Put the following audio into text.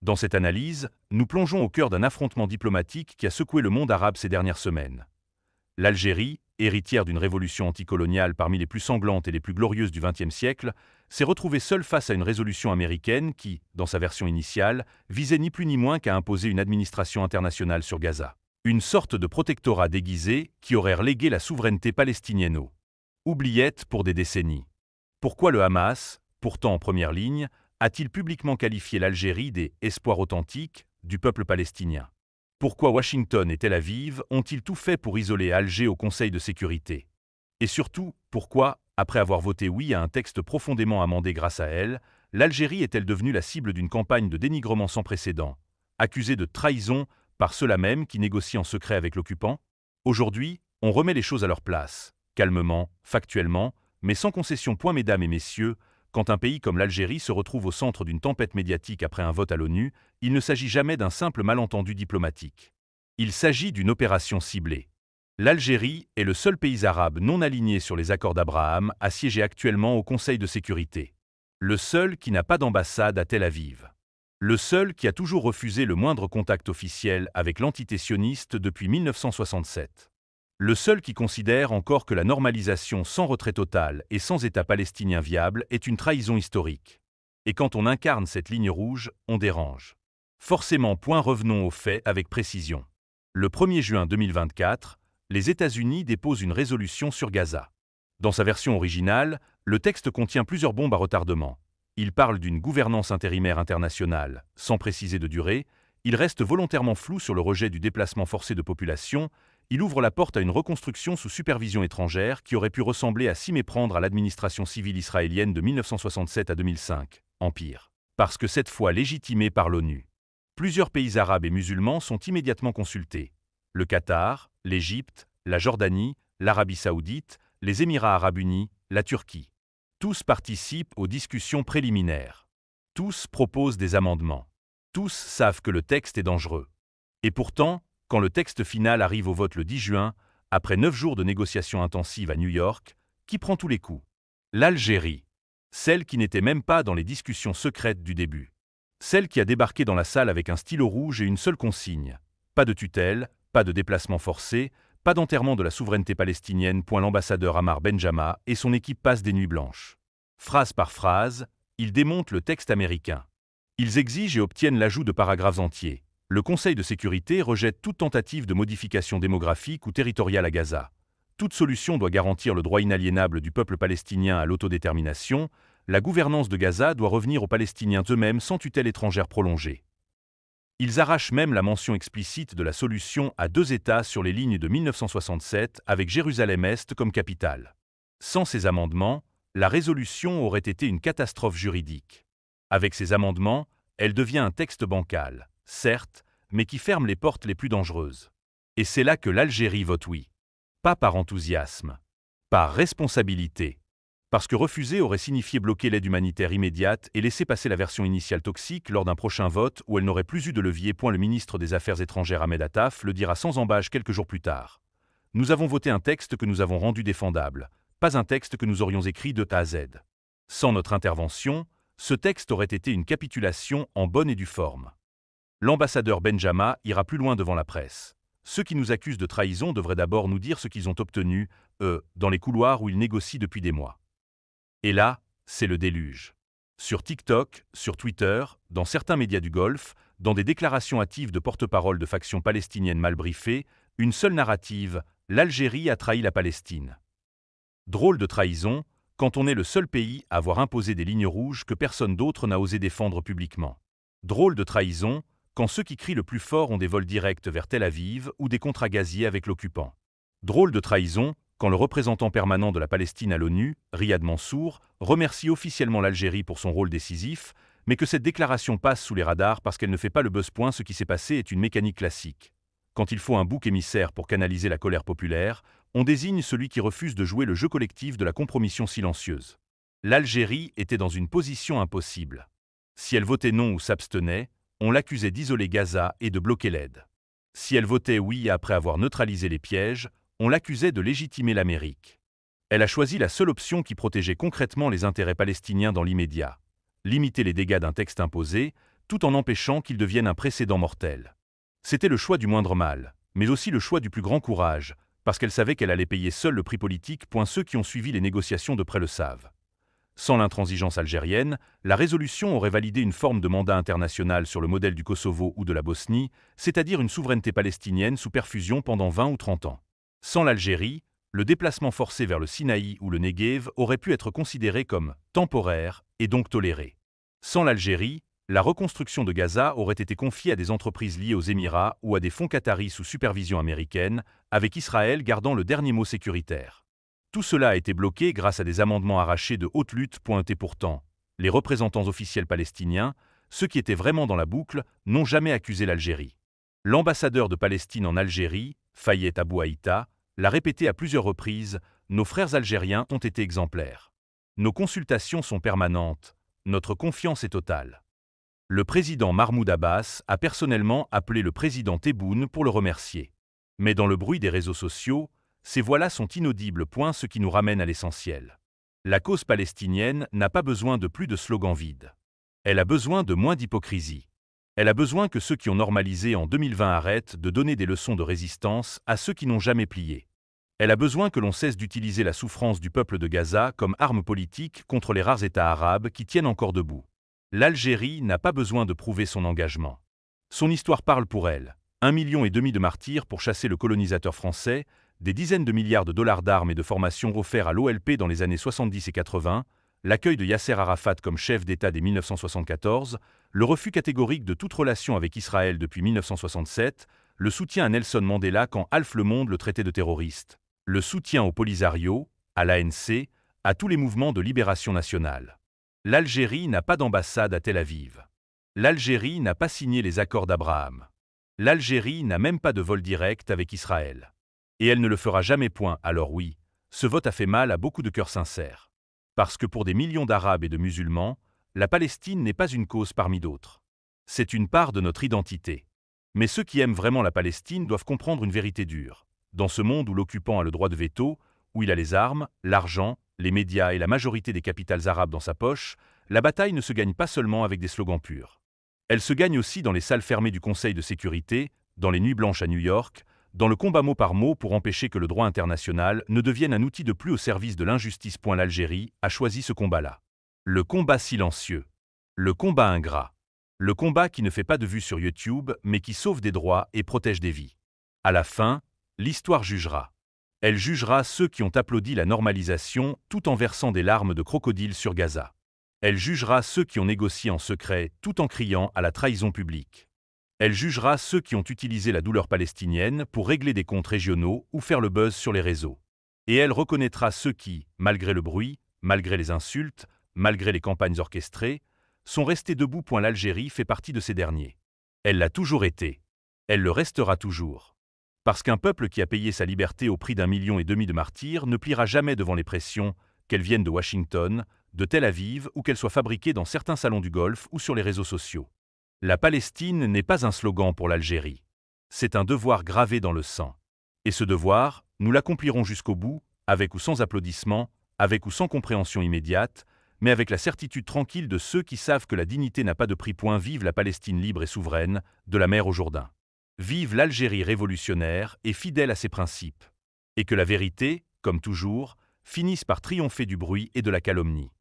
Dans cette analyse, nous plongeons au cœur d'un affrontement diplomatique qui a secoué le monde arabe ces dernières semaines. L'Algérie, héritière d'une révolution anticoloniale parmi les plus sanglantes et les plus glorieuses du XXe siècle, s'est retrouvée seule face à une résolution américaine qui, dans sa version initiale, visait ni plus ni moins qu'à imposer une administration internationale sur Gaza. Une sorte de protectorat déguisé qui aurait relégué la souveraineté palestinienne aux oubliettes pour des décennies. Pourquoi le Hamas, pourtant en première ligne, a-t-il publiquement qualifié l'Algérie des « espoirs authentiques » du peuple palestinien? Pourquoi Washington et Tel Aviv ont-ils tout fait pour isoler Alger au Conseil de sécurité? Et surtout, pourquoi, après avoir voté oui à un texte profondément amendé grâce à elle, l'Algérie est-elle devenue la cible d'une campagne de dénigrement sans précédent, accusée de trahison par ceux-là même qui négocient en secret avec l'occupant? Aujourd'hui, on remet les choses à leur place, calmement, factuellement, mais sans concession. Mesdames et messieurs, quand un pays comme l'Algérie se retrouve au centre d'une tempête médiatique après un vote à l'ONU, il ne s'agit jamais d'un simple malentendu diplomatique. Il s'agit d'une opération ciblée. L'Algérie est le seul pays arabe non aligné sur les accords d'Abraham à siéger actuellement au Conseil de sécurité. Le seul qui n'a pas d'ambassade à Tel Aviv. Le seul qui a toujours refusé le moindre contact officiel avec l'entité sioniste depuis 1967. Le seul qui considère encore que la normalisation sans retrait total et sans État palestinien viable est une trahison historique. Et quand on incarne cette ligne rouge, on dérange. Forcément. Revenons aux faits avec précision. Le 1er juin 2024, les États-Unis déposent une résolution sur Gaza. Dans sa version originale, le texte contient plusieurs bombes à retardement. Il parle d'une gouvernance intérimaire internationale, sans préciser de durée. Il reste volontairement flou sur le rejet du déplacement forcé de population. Il ouvre la porte à une reconstruction sous supervision étrangère qui aurait pu ressembler à s'y méprendre à l'administration civile israélienne de 1967 à 2005, Empire. Parce que cette fois légitimée par l'ONU. Plusieurs pays arabes et musulmans sont immédiatement consultés. Le Qatar, l'Égypte, la Jordanie, l'Arabie saoudite, les Émirats arabes unis, la Turquie. Tous participent aux discussions préliminaires. Tous proposent des amendements. Tous savent que le texte est dangereux. Et pourtant, quand le texte final arrive au vote le 10 juin, après 9 jours de négociations intensives à New York, qui prend tous les coups? L'Algérie. Celle qui n'était même pas dans les discussions secrètes du début. Celle qui a débarqué dans la salle avec un stylo rouge et une seule consigne. Pas de tutelle, pas de déplacement forcé, pas d'enterrement de la souveraineté palestinienne. L'ambassadeur Amar Benjama et son équipe passent des nuits blanches. Phrase par phrase, ils démontent le texte américain. Ils exigent et obtiennent l'ajout de paragraphes entiers. Le Conseil de sécurité rejette toute tentative de modification démographique ou territoriale à Gaza. Toute solution doit garantir le droit inaliénable du peuple palestinien à l'autodétermination. La gouvernance de Gaza doit revenir aux Palestiniens eux-mêmes sans tutelle étrangère prolongée. Ils arrachent même la mention explicite de la solution à 2 États sur les lignes de 1967 avec Jérusalem-Est comme capitale. Sans ces amendements, la résolution aurait été une catastrophe juridique. Avec ces amendements, elle devient un texte bancal, certes, mais qui ferme les portes les plus dangereuses. Et c'est là que l'Algérie vote oui. Pas par enthousiasme. Par responsabilité. Parce que refuser aurait signifié bloquer l'aide humanitaire immédiate et laisser passer la version initiale toxique lors d'un prochain vote où elle n'aurait plus eu de levier. Le ministre des Affaires étrangères Ahmed Attaf le dira sans ambages quelques jours plus tard. Nous avons voté un texte que nous avons rendu défendable, pas un texte que nous aurions écrit de A à Z. Sans notre intervention, ce texte aurait été une capitulation en bonne et due forme. L'ambassadeur Benjama ira plus loin devant la presse. Ceux qui nous accusent de trahison devraient d'abord nous dire ce qu'ils ont obtenu, dans les couloirs où ils négocient depuis des mois. Et là, c'est le déluge. Sur TikTok, sur Twitter, dans certains médias du Golfe, dans des déclarations hâtives de porte-parole de factions palestiniennes mal briefées, une seule narrative, l'Algérie a trahi la Palestine. Drôle de trahison, quand on est le seul pays à avoir imposé des lignes rouges que personne d'autre n'a osé défendre publiquement. Drôle de trahison, quand ceux qui crient le plus fort ont des vols directs vers Tel Aviv ou des contrats gaziers avec l'occupant. Drôle de trahison, quand le représentant permanent de la Palestine à l'ONU, Riyad Mansour, remercie officiellement l'Algérie pour son rôle décisif, mais que cette déclaration passe sous les radars parce qu'elle ne fait pas le buzz. Ce qui s'est passé est une mécanique classique. Quand il faut un bouc émissaire pour canaliser la colère populaire, on désigne celui qui refuse de jouer le jeu collectif de la compromission silencieuse. L'Algérie était dans une position impossible. Si elle votait non ou s'abstenait, on l'accusait d'isoler Gaza et de bloquer l'aide. Si elle votait oui après avoir neutralisé les pièges, on l'accusait de légitimer l'Amérique. Elle a choisi la seule option qui protégeait concrètement les intérêts palestiniens dans l'immédiat. Limiter les dégâts d'un texte imposé, tout en empêchant qu'il devienne un précédent mortel. C'était le choix du moindre mal, mais aussi le choix du plus grand courage, parce qu'elle savait qu'elle allait payer seule le prix politique. Ceux qui ont suivi les négociations de près le savent. Sans l'intransigeance algérienne, la résolution aurait validé une forme de mandat international sur le modèle du Kosovo ou de la Bosnie, c'est-à-dire une souveraineté palestinienne sous perfusion pendant 20 ou 30 ans. Sans l'Algérie, le déplacement forcé vers le Sinaï ou le Negev aurait pu être considéré comme temporaire et donc toléré. Sans l'Algérie, la reconstruction de Gaza aurait été confiée à des entreprises liées aux Émirats ou à des fonds qataris sous supervision américaine, avec Israël gardant le dernier mot sécuritaire. Tout cela a été bloqué grâce à des amendements arrachés de haute lutte. Et pourtant, les représentants officiels palestiniens, ceux qui étaient vraiment dans la boucle, n'ont jamais accusé l'Algérie. L'ambassadeur de Palestine en Algérie, Fayet Abou Aïta, l'a répété à plusieurs reprises, nos frères algériens ont été exemplaires. Nos consultations sont permanentes, notre confiance est totale. Le président Mahmoud Abbas a personnellement appelé le président Tebboune pour le remercier. Mais dans le bruit des réseaux sociaux, ces voix-là sont inaudibles. Ce qui nous ramène à l'essentiel. La cause palestinienne n'a pas besoin de plus de slogans vides. Elle a besoin de moins d'hypocrisie. Elle a besoin que ceux qui ont normalisé en 2020 arrêtent de donner des leçons de résistance à ceux qui n'ont jamais plié. Elle a besoin que l'on cesse d'utiliser la souffrance du peuple de Gaza comme arme politique contre les rares États arabes qui tiennent encore debout. L'Algérie n'a pas besoin de prouver son engagement. Son histoire parle pour elle. 1,5 million de martyrs pour chasser le colonisateur français, des dizaines de milliards de dollars d'armes et de formations offerts à l'OLP dans les années 70 et 80, l'accueil de Yasser Arafat comme chef d'État dès 1974, le refus catégorique de toute relation avec Israël depuis 1967, le soutien à Nelson Mandela quand Alf Le Monde le traitait de terroriste, le soutien au Polisario, à l'ANC, à tous les mouvements de libération nationale. L'Algérie n'a pas d'ambassade à Tel Aviv. L'Algérie n'a pas signé les accords d'Abraham. L'Algérie n'a même pas de vol direct avec Israël. Et elle ne le fera jamais. Alors oui, ce vote a fait mal à beaucoup de cœurs sincères. Parce que pour des millions d'Arabes et de musulmans, la Palestine n'est pas une cause parmi d'autres. C'est une part de notre identité. Mais ceux qui aiment vraiment la Palestine doivent comprendre une vérité dure. Dans ce monde où l'occupant a le droit de veto, où il a les armes, l'argent, les médias et la majorité des capitales arabes dans sa poche, la bataille ne se gagne pas seulement avec des slogans purs. Elle se gagne aussi dans les salles fermées du Conseil de sécurité, dans les nuits blanches à New York, dans le combat mot par mot pour empêcher que le droit international ne devienne un outil de plus au service de l'injustice. L'Algérie a choisi ce combat-là. Le combat silencieux. Le combat ingrat. Le combat qui ne fait pas de vues sur YouTube, mais qui sauve des droits et protège des vies. À la fin, l'histoire jugera. Elle jugera ceux qui ont applaudi la normalisation tout en versant des larmes de crocodile sur Gaza. Elle jugera ceux qui ont négocié en secret tout en criant à la trahison publique. Elle jugera ceux qui ont utilisé la douleur palestinienne pour régler des comptes régionaux ou faire le buzz sur les réseaux. Et elle reconnaîtra ceux qui, malgré le bruit, malgré les insultes, malgré les campagnes orchestrées, sont restés debout. L'Algérie fait partie de ces derniers. Elle l'a toujours été. Elle le restera toujours. Parce qu'un peuple qui a payé sa liberté au prix d'1,5 million de martyrs ne pliera jamais devant les pressions, qu'elles viennent de Washington, de Tel Aviv ou qu'elles soient fabriquées dans certains salons du Golfe ou sur les réseaux sociaux. La Palestine n'est pas un slogan pour l'Algérie. C'est un devoir gravé dans le sang. Et ce devoir, nous l'accomplirons jusqu'au bout, avec ou sans applaudissements, avec ou sans compréhension immédiate, mais avec la certitude tranquille de ceux qui savent que la dignité n'a pas de prix. Vive la Palestine libre et souveraine, de la mer au Jourdain. Vive l'Algérie révolutionnaire et fidèle à ses principes. Et que la vérité, comme toujours, finisse par triompher du bruit et de la calomnie.